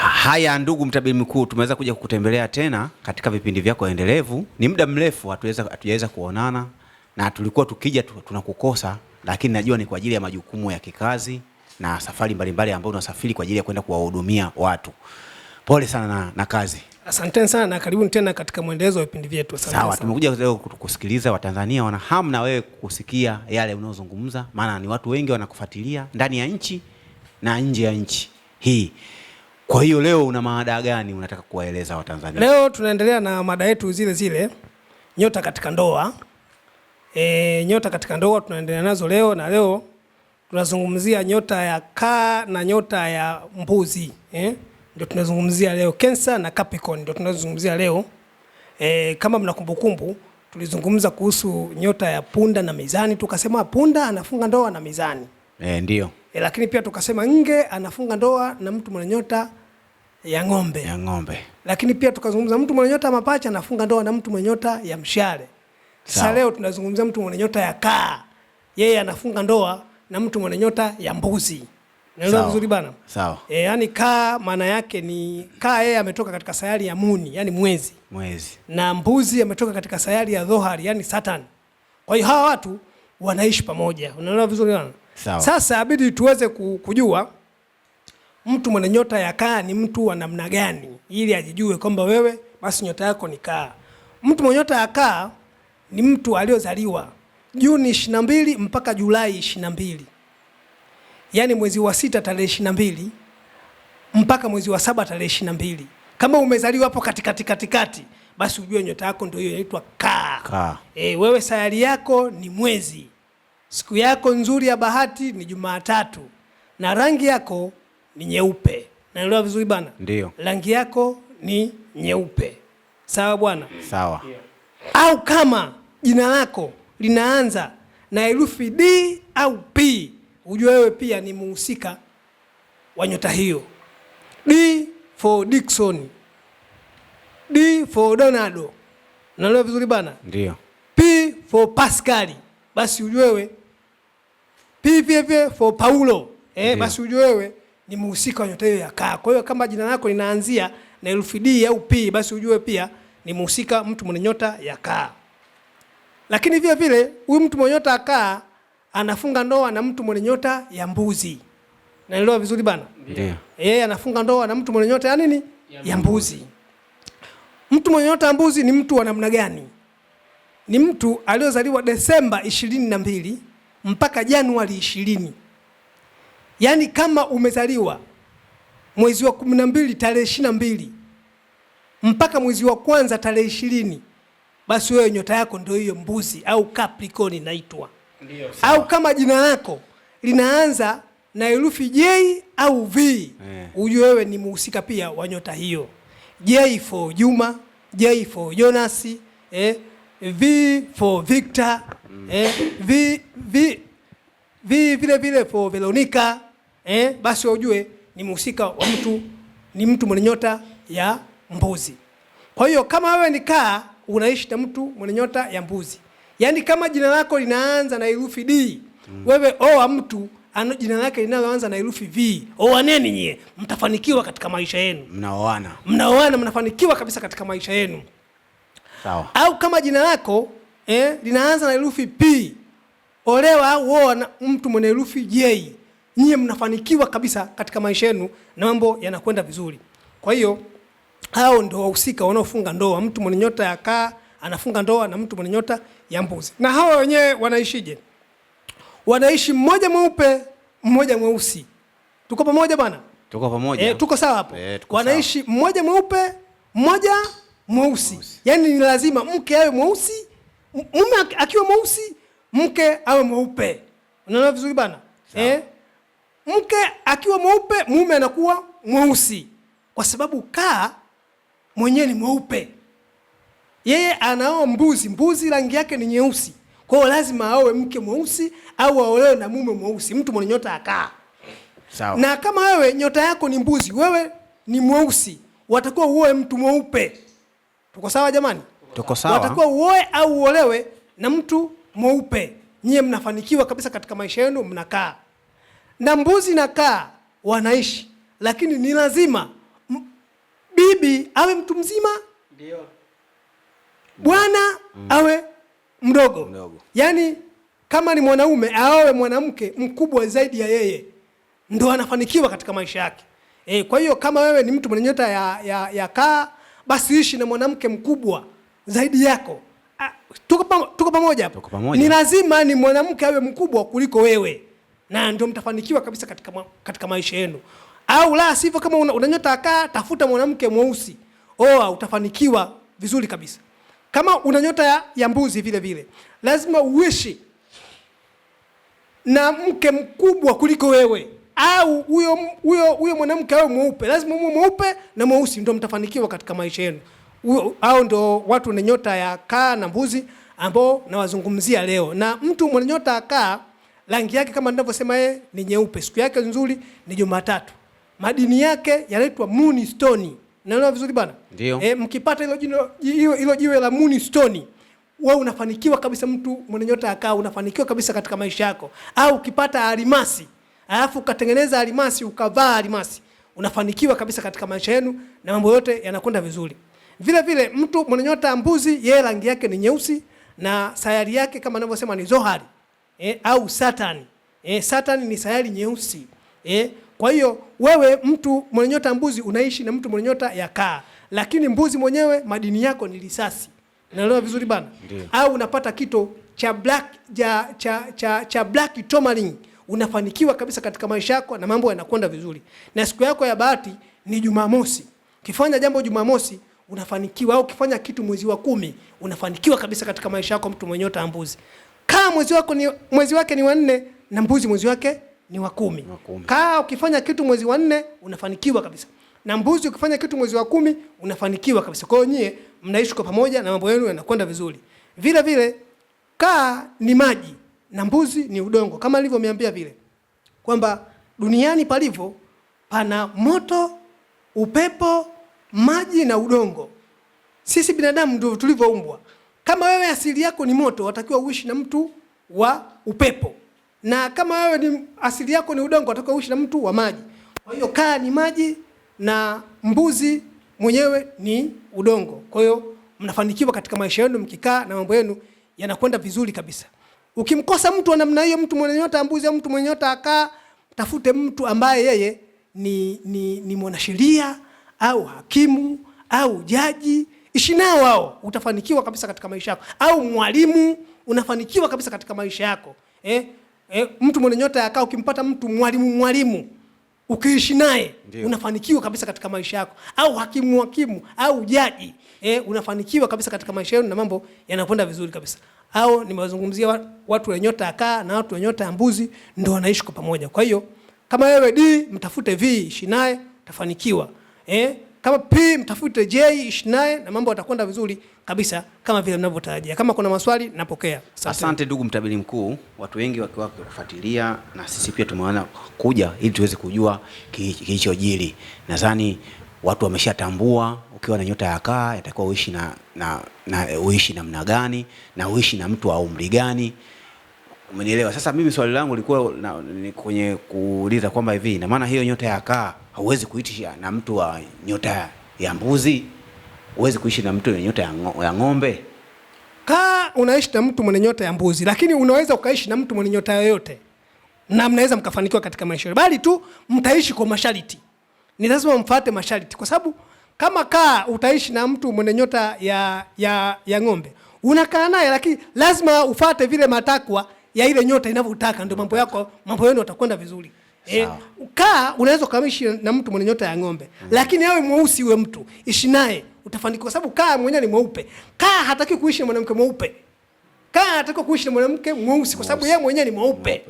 Haya ndugu mtabiri mkuu, tumeweza kuja kukutembelea tena katika vipindi vyako endelevu. Ni muda mrefu hatujaweza kuonana na tulikuwa tukija tunakukosa, lakini najua ni kwa ajili ya majukumu ya kikazi na safari mbalimbali ambazo unasafiri kwa ajili ya kwenda kuwahudumia watu. Pole sana na kazi. Asante sana na karibuni tena katika mwendelezo wa vipindi vyetu. Sawa, tumekuja leo kukusikiliza. Watanzania wana hamu na wewe kusikia yale unayozungumza, maana ni watu wengi wanakufuatilia ndani ya nchi na nje ya nchi hii. Kwa hiyo leo una mada gani unataka kuwaeleza Watanzania? Leo tunaendelea na mada yetu zile nyota katika ndoa. Nyota katika ndoa tunaendelea nazo leo, na leo tunazungumzia nyota ya kaa na nyota ya mbuzi. Ndio tunazungumzia leo. Cancer na Capricorn ndio tunazungumzia leo. Kama mna kumbukumbu tulizungumza kuhusu nyota ya punda na mizani, tukasema punda anafunga ndoa na mizani. Ndio. Lakini pia tukasema nge anafunga ndoa na mtu mwenye nyota ya ng'ombe. Lakini pia tukazungumza mtu mwenye nyota ya mapacha anafunga ndoa na mtu mwenye nyota ya mshale. Sasa leo tunazungumzia mtu mwenye nyota ya kaa. Yeye anafunga ndoa na mtu mwenye nyota ya mbuzi. Naelewa vizuri bana? Sawa. Yani kaa maana yake ni kaa, yeye ametoka katika sayari ya Muni, yani mwezi. Na mbuzi ametoka katika sayari ya Dhohari, yani Saturn. Kwa hiyo hawa watu wanaishi pamoja. Unaelewa vizuri bana? Sawa. Sasa abidi tuweze kujua mtu mwenye nyota ya kaa ni mtu wa namna gani, ili ajijue kwamba wewe basi nyota yako ni kaa. Mtu mwenye nyota ya kaa ni mtu aliozaliwa Juni 22 mpaka Julai 22. Yaani mwezi wa 6 tarehe 22 mpaka mwezi wa 7 tarehe 22. Kama umezaliwa hapo katikati, basi ujue nyota yako ndio hiyo inaitwa kaa. Wewe sayari yako ni mwezi. Siku yako nzuri ya bahati ni Jumatatu na rangi yako ni nyeupe. Naelewa vizuri bana? Ndio. Rangi yako ni nyeupe. Sawa bwana? Sawa. Au kama jina lako linaanza na herufi D au P, ujue wewe pia ni muhusika wa nyota hiyo. D for Dickson. D for Donaldo. Naelewa vizuri bana? Ndio. P for Pascal. Basi ujue wewe P for Paulo. Basi ujue wewe ni muhusika wa nyota hiyo ya kaa. Kwa hiyo kama jina lako linaanzia na herufi D au P, basi ujue pia ni muhusika mtu mwenye nyota ya kaa. Lakini vile huyu mtu mwenye nyota ya kaa anafunga ndoa na mtu mwenye nyota ya mbuzi. Naelewa vizuri bana? Ndio. Anafunga ndoa na mtu mwenye nyota ya nini? Ya mbuzi. Mtu mwenye nyota ya mbuzi ni mtu wa namna gani? Ni mtu aliozaliwa Desemba 22 mpaka Januari 20. Yaani kama umezaliwa mwezi wa 12 tarehe 22 mpaka mwezi wa kwanza tarehe 20, basi wewe nyota yako ndio hiyo mbuzi au Capricorn inaitwa. Ndio. Au kama jina lako linaanza na herufi J au V, ujue wewe ni muhusika pia wa nyota hiyo. J for Juma, J for Jonas, V for Victor, vile for Veronica, basi ujue ni muhusika wa mtu mwenye nyota ya mbuzi. Kwa hiyo kama wewe ni kaa, unaishi na mtu mwenye nyota ya mbuzi. Yaani kama jina lako linaanza na herufi D, wewe oa mtu jina lake linaloanza na herufi V. Oaneni nyie, mtafanikiwa katika maisha yenu. Mnaoana, mnafanikiwa kabisa katika maisha yenu. Sawa. Au kama jina lako linaanza na herufi P, olewa au oa mtu mwenye herufi J. Nyie mnafanikiwa kabisa katika maisha yenu na mambo yanakwenda vizuri. Kwa hiyo hao ndio wahusika wanaofunga ndoa. Mtu mwenye nyota ya kaa anafunga ndoa na mtu mwenye nyota ya mbuzi. Na hawa wenyewe wanaishije? Wanaishi mmoja mweupe, mmoja mweusi. Tuko pamoja bana? Tuko pamoja. Tuko sawa hapo? Wanaishi mmoja mweupe, mmoja mweusi. Yaani ni lazima mke awe mweusi, mume akiwa mweusi, mke awe mweupe. Unaelewa vizuri bana? Mke akiwa mweupe, mume anakuwa mweusi. Kwa sababu kaa mwenyewe ni mweupe. Yeye anaoa mbuzi, mbuzi rangi yake ni nyeusi. Kwa hiyo lazima aoe mke mweusi au aolewe na mume mweusi, mtu mwenye nyota ya kaa. Sawa. Na kama wewe nyota yako ni mbuzi, wewe ni mweusi, watakuwa uoe mtu mweupe. Tuko sawa jamani? Tuko sawa. Watakuwa uoe au uolewe na mtu mweupe. Nyie mnafanikiwa kabisa katika maisha yenu, mnakaa. Na mbuzi na kaa wanaishi, lakini ni lazima bibi awe mtu mzima, ndio bwana awe mdogo. Yaani kama ni mwanaume awe mwanamke mkubwa zaidi ya yeye, ndo anafanikiwa katika maisha yake. Kwa hiyo kama wewe ni mtu mwenye nyota ya kaa, basi ishi na mwanamke mkubwa zaidi yako. Tuko pamoja hapo. Ni lazima ni mwanamke awe mkubwa kuliko wewe, na ndio mtafanikiwa kabisa katika maisha yenu. Au la sivyo, kama una nyota ya kaa, tafuta mwanamke mweusi, utafanikiwa vizuri kabisa. Kama una nyota ya mbuzi vile vile, lazima uishi na mke mkubwa kuliko wewe, au huyo mwanamke awe mweupe. Lazima uwe mweupe na mweusi, ndio mtafanikiwa katika maisha yenu. Hao ndio watu wenye nyota ya kaa na mbuzi ambao nawazungumzia leo. Na mtu mwenye nyota ya kaa, rangi yake kama ninavyosema yeye ni nyeupe. Siku yake nzuri ni Jumatatu. Madini yake yanaitwa moonstone. Naelewa vizuri bana? Ndio. Mkipata hilo jiwe la moonstone, wewe unafanikiwa kabisa. Mtu mwenye nyota ya kaa unafanikiwa kabisa katika maisha yako. Au ukipata almasi, alafu ukatengeneza almasi, ukavaa almasi, unafanikiwa kabisa katika maisha yenu na mambo yote yanakwenda vizuri. Vile vile mtu mwenye nyota ya mbuzi, yeye rangi yake ni nyeusi na sayari yake kama ninavyosema ni Zohari au Saturn. Saturn ni sayari nyeusi. Kwa hiyo wewe mtu mwenye nyota ya mbuzi unaishi na mtu mwenye nyota ya kaa, lakini mbuzi mwenyewe madini yako ni risasi. Unaelewa vizuri bana? Au unapata kito cha black cha black tourmaline, unafanikiwa kabisa katika maisha yako na mambo yanakwenda vizuri. Na siku yako ya bahati ni Jumamosi. Kifanya jambo Jumamosi unafanikiwa, au ukifanya kitu mwezi wa 10 unafanikiwa kabisa katika maisha yako, mtu mwenye nyota ya mbuzi. Kaa mwezi wake ni wa 4 na mbuzi mwezi wake ni wa 10. Kaa ukifanya kitu mwezi wa 4 unafanikiwa kabisa, na mbuzi ukifanya kitu mwezi wa 10 unafanikiwa kabisa. Kwa hiyo nyie mnaishi kwa pamoja na mambo yenu yanakwenda vizuri. Vile vile kaa ni maji na mbuzi ni udongo, kama nilivyomiambia vile kwamba duniani palivyo pana moto, upepo, maji na udongo. Sisi binadamu ndio tulivyoumbwa. Kama wewe asili yako ni moto, watakiwa uishi na mtu wa upepo, na kama wewe ni asili yako ni udongo, watakiwa uishi na mtu wa maji. Kwa hiyo kaa ni maji na mbuzi mwenyewe ni udongo. Kwa hiyo mnafanikiwa katika maisha yenu mkikaa na mambo yenu yanakwenda vizuri kabisa. Ukimkosa mtu wa namna hiyo, mtu mwenye nyota ya mbuzi au mtu mwenye nyota ya kaa, tafute mtu ambaye yeye ni mwanasheria au hakimu au jaji. Ishi nao wao, utafanikiwa kabisa katika maisha yako. Au mwalimu, unafanikiwa kabisa katika maisha yako. Mtu mwenye nyota ya kaa, ukimpata mtu mwalimu ukiishi naye unafanikiwa kabisa katika maisha yako. Au hakimu au jaji, unafanikiwa kabisa katika maisha yako na mambo yanakwenda vizuri kabisa. Au nimewazungumzia watu wenye nyota ya kaa na watu wenye nyota ya mbuzi, ndio wanaishi kwa pamoja. Kwa hiyo kama wewe D, mtafute V, ishi naye, utafanikiwa. Kama P, mtafute J, ishi naye na mambo yatakwenda vizuri kabisa kama vile mnavyotarajia. Kama kuna maswali napokea. Asante ndugu mtabiri mkuu. Watu wengi wakiwa kufuatilia, na sisi pia tumeona kuja ili tuweze kujua kilichojiri. Nadhani watu wameshatambua ukiwa na nyota ya kaa yatakuwa uishi na uishi namna gani na uishi na mtu wa umri gani. Umenielewa? Sasa mimi swali langu lilikuwa ni kwenye kuuliza kwamba hivi, ina maana hiyo nyota ya kaa hauwezi kuishi na mtu wa nyota ya mbuzi? Huwezi kuishi na mtu wa nyota ya ng'ombe? Kaa unaishi na mtu mwenye nyota ya mbuzi, lakini unaweza ukaishi na mtu mwenye nyota yoyote na mnaweza mkafanikiwa katika maisha. Bali tu mtaishi kwa masharti. Ni lazima mfuate masharti, kwa sababu kama kaa utaishi na mtu mwenye nyota ya ng'ombe, unakaa naye, lakini lazima ufuate vile matakwa ya ile nyota inavyotaka, ndio mambo yenu yatakwenda vizuri. Kaa unaweza kuishi na mtu mwenye nyota ya ng'ombe, lakini awe mweusi uwe mtu, ishi naye utafanikiwa, kwa sababu kaa mwenyewe ni mweupe. Kaa hataki kuishi na mwanamke mweupe. Kaa hataki kuishi na mwanamke mweusi, kwa sababu yeye mwenyewe ni mweupe.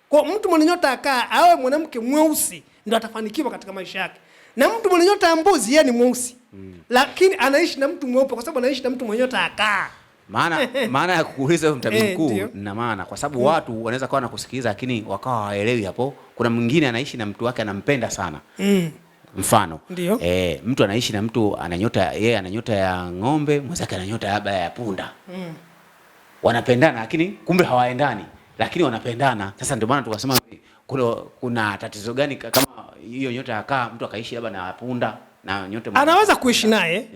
Kwa mtu mwenye nyota ya kaa awe mwanamke mweusi, ndio atafanikiwa katika maisha yake. Na mtu mwenye nyota ya mbuzi yeye ni mweusi, lakini anaishi na mtu mweupe kwa sababu anaishi na mtu mwenye nyota ya kaa. Maana ya kuuliza mtabiri mkuu na maana kwa sababu watu wanaweza kuwa nakusikiliza lakini wakawa hawaelewi hapo. Kuna mwingine anaishi na mtu wake anampenda sana. Mfano, mtu anaishi na mtu ana nyota ya ng'ombe, mwenzake ana nyota ya punda. Wanapendana lakini kumbe hawaendani, lakini wanapendana. Sasa ndio maana tukasema kuna tatizo gani kama hiyo nyota ya kaa mtu akaishi labda na punda na nyota anaweza kuishi naye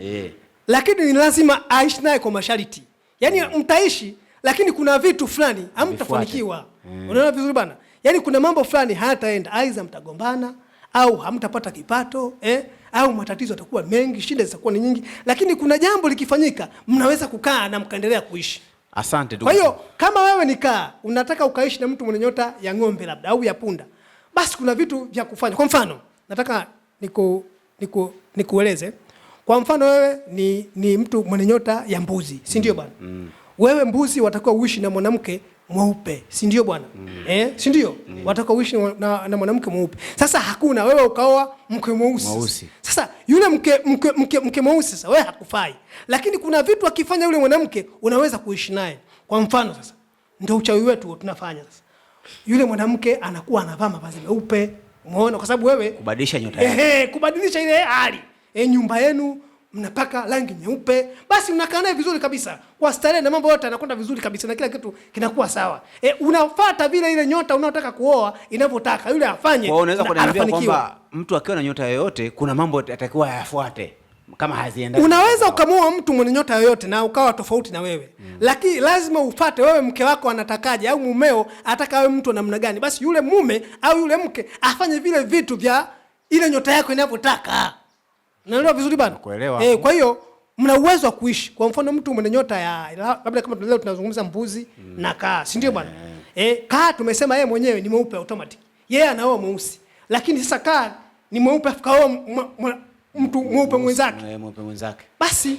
lakini ni lazima aishi naye kwa masharti. Yaani mtaishi lakini kuna vitu fulani hamtafanikiwa. Unaona vizuri bana? Yaani kuna mambo fulani hayataenda, aidha mtagombana au hamtapata kipato, au matatizo yatakuwa mengi, shida zitakuwa ni nyingi, lakini kuna jambo likifanyika mnaweza kukaa na mkaendelea kuishi. Asante. Kwa hiyo kama wewe nikaa unataka ukaishi na mtu mwenye nyota ya ng'ombe labda au ya punda, basi kuna vitu vya kufanya. Kwa mfano, nataka nikueleze. Kwa mfano wewe ni mtu mwenye nyota ya mbuzi, si ndio bwana? Wewe mbuzi watakiwa uishi na mwanamke mweupe, si ndio bwana? Si ndio? Watakiwa uishi na mwanamke mweupe. Sasa hakuna wewe ukaoa mke mweusi. Sasa yule mke mweusi sasa wewe hakufai. Lakini kuna vitu akifanya yule mwanamke unaweza kuishi naye. Kwa mfano sasa ndio uchawi wetu tunafanya sasa. Yule mwanamke anakuwa anavaa mavazi meupe. Umeona, kwa sababu wewe kubadilisha nyota yake. Kubadilisha ile hali. Nyumba yenu mnapaka rangi nyeupe, basi unakaa naye vizuri kabisa. Kwa starehe na mambo yote yanakwenda vizuri kabisa na kila kitu kinakuwa sawa. Unafuata vile ile nyota unaotaka kuoa inavyotaka. Yule afanye. Kwa unaweza kuniambia kwamba mtu akiwa na nyota yoyote kuna mambo atakiwa yafuate kama haziendani. Unaweza ukamwoa mtu mwenye nyota yoyote na ukawa tofauti na wewe. Lakini lazima ufuate wewe mke wako anatakaje au mumeo ataka wewe mtu namna gani. Basi yule mume au yule mke afanye vile vitu vya ile nyota yako inavyotaka. Naelewa vizuri bana? Kuelewa. Kwa hiyo mna uwezo wa kuishi. Kwa mfano mtu mwenye nyota ya labda kama leo tunazungumza mbuzi na kaa, si ndio bana? Kaa tumesema yeye mwenyewe ni mweupe automatic. Yeye anaoa mweusi. Lakini sasa kaa ni mweupe akaoa mtu mweupe mwenzake. Basi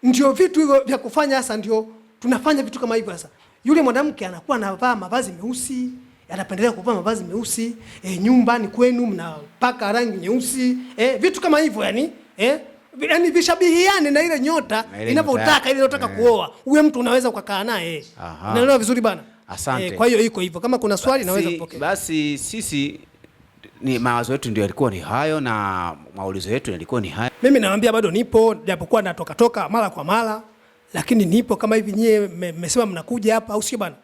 ndio vitu hivyo vya kufanya sasa, ndio tunafanya vitu kama hivyo sasa. Yule mwanamke anakuwa anavaa mavazi meusi, anapendelea kuvaa mavazi meusi, nyumbani kwenu mnapaka rangi nyeusi, vitu kama hivyo yani, yani vishabihiane na ile nyota inavyotaka, ile inataka kuoa. Huyo mtu unaweza ukakaa naye. Unaelewa vizuri bana? Asante. Kwa hiyo iko hivyo. Kama kuna swali naweza kupokea. Basi sisi ni mawazo yetu ndio yalikuwa ni hayo na maulizo yetu yalikuwa ni hayo. Mimi naambia bado nipo, japokuwa natoka mara kwa mara, lakini nipo kama hivi. Nyie mmesema mnakuja hapa au sio bana?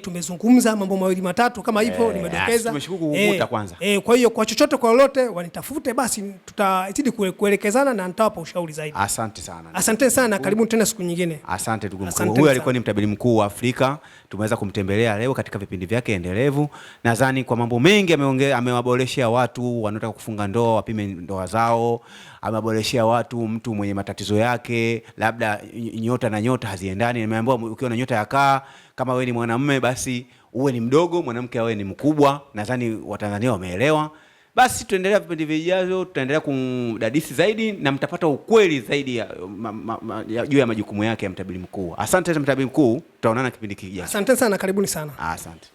Tumezungumza mambo mawili matatu kama hivyo, nimedokeza. Tumeshukuru kukuta kwanza. Kwa hiyo kwa chochote kwa lolote wanitafute, basi tutazidi kuelekezana na nitawapa ushauri zaidi. Asante sana. Asante sana, karibu tena siku nyingine. Asante ndugu mkuu. Huyu alikuwa ni mtabiri mkuu wa Afrika. Tumeweza kumtembelea leo katika vipindi vyake endelevu. Nadhani kwa mambo mengi amewaboreshia watu wanaotaka kufunga ndoa wapime ndoa zao. Amewaboreshia watu mtu mwenye matatizo yake, labda nyota na nyota haziendani. Nimeambiwa ukiwa na nyota ya kaa, kama wewe ni mwanamume basi uwe ni mdogo, mwanamke awe ni mkubwa. Nadhani Watanzania wameelewa. Basi tuendelea vipindi vijavyo, tutaendelea kumdadisi zaidi na mtapata ukweli zaidi juu ya majukumu yake ya mtabiri mkuu. Asante mtabiri mkuu, tutaonana kipindi kijacho. Asante sana, karibuni sana. Asante.